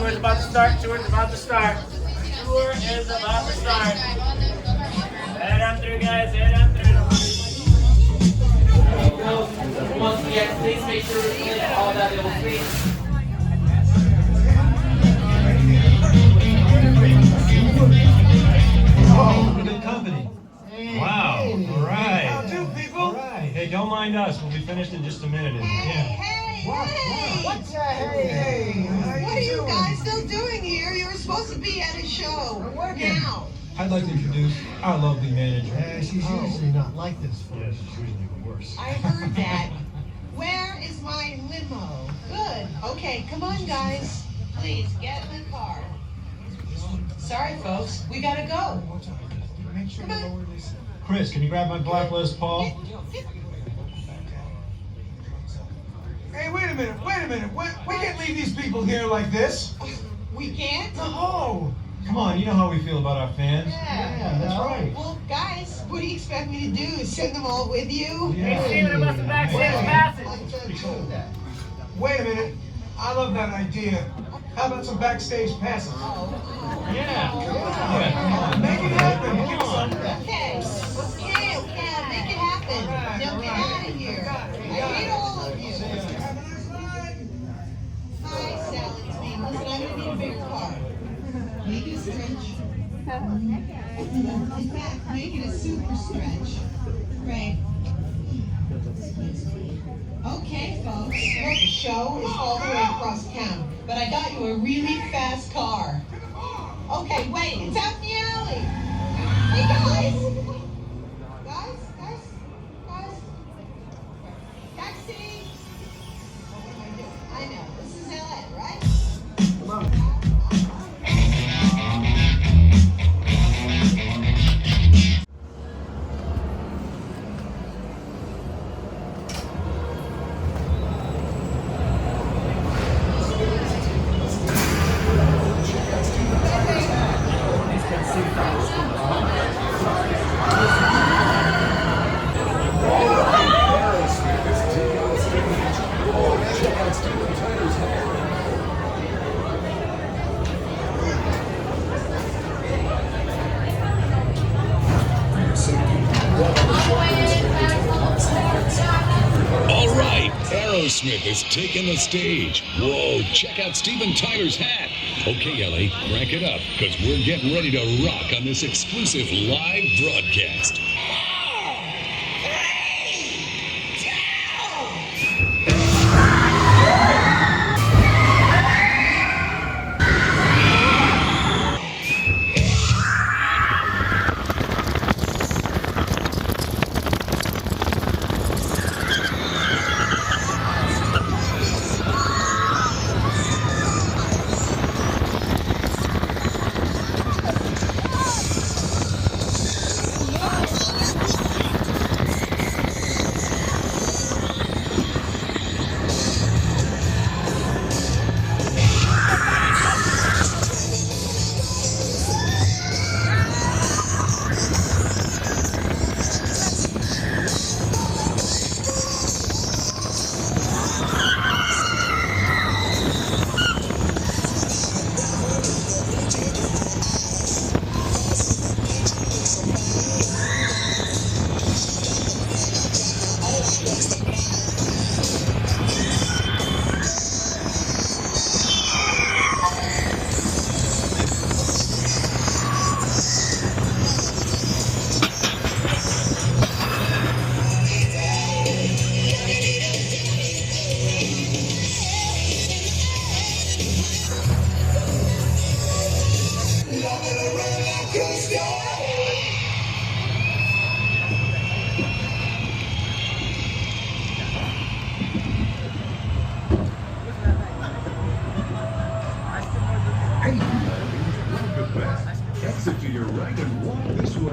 Tour is about to start. Tour is about to start. Tour is about to start. Head on through, guys. Head on through. Once we get, please make sure to clean all that little space. Oh, good company. Wow. All right. How do, people? All right. Hey, don't mind us. We'll be finished in just a minute. Hey, What's that? Hey. What are you guys still doing here? You were supposed to be at a show. I'm working. Now. I'd like to introduce our lovely manager. She's usually not like this. Yes, she's usually worse. I heard that. Where is my limo? Good. Okay, come on, guys. Please, get in the car. Sorry, folks. We gotta go. Make sure you lower this. Chris, can you grab my blacklist, Paul? Hey, wait a minute. We can't leave these people here like this. We can't? No. Come on, you know how we feel about our fans. Yeah, that's right. Well, guys, what do you expect me to do? Send them all with you? Hey, Steven, about the backstage passes. Wait a minute. I love that idea. How about some backstage passes? Yeah. Come on. Make it happen. Come on. Okay, I'll make it happen. Now get out of here. I hate all of you. Hi, Sally. It's me. Listen, I'm gonna need a bigger car. Make it a stretch. In fact, make it a super stretch. Right. Okay, folks. Well, the show is all the way across town, but I got you a really fast car. Okay, wait, it's out in the alley. Hey, guys. Guys. Taxi. What am I doing? I know, this is LA, right? Come on. Aerosmith is taking the stage. Whoa, check out Steven Tyler's hat. Okay, Ellie, crank it up, because we're getting ready to rock on this exclusive live broadcast. Exit to your right and walk this way.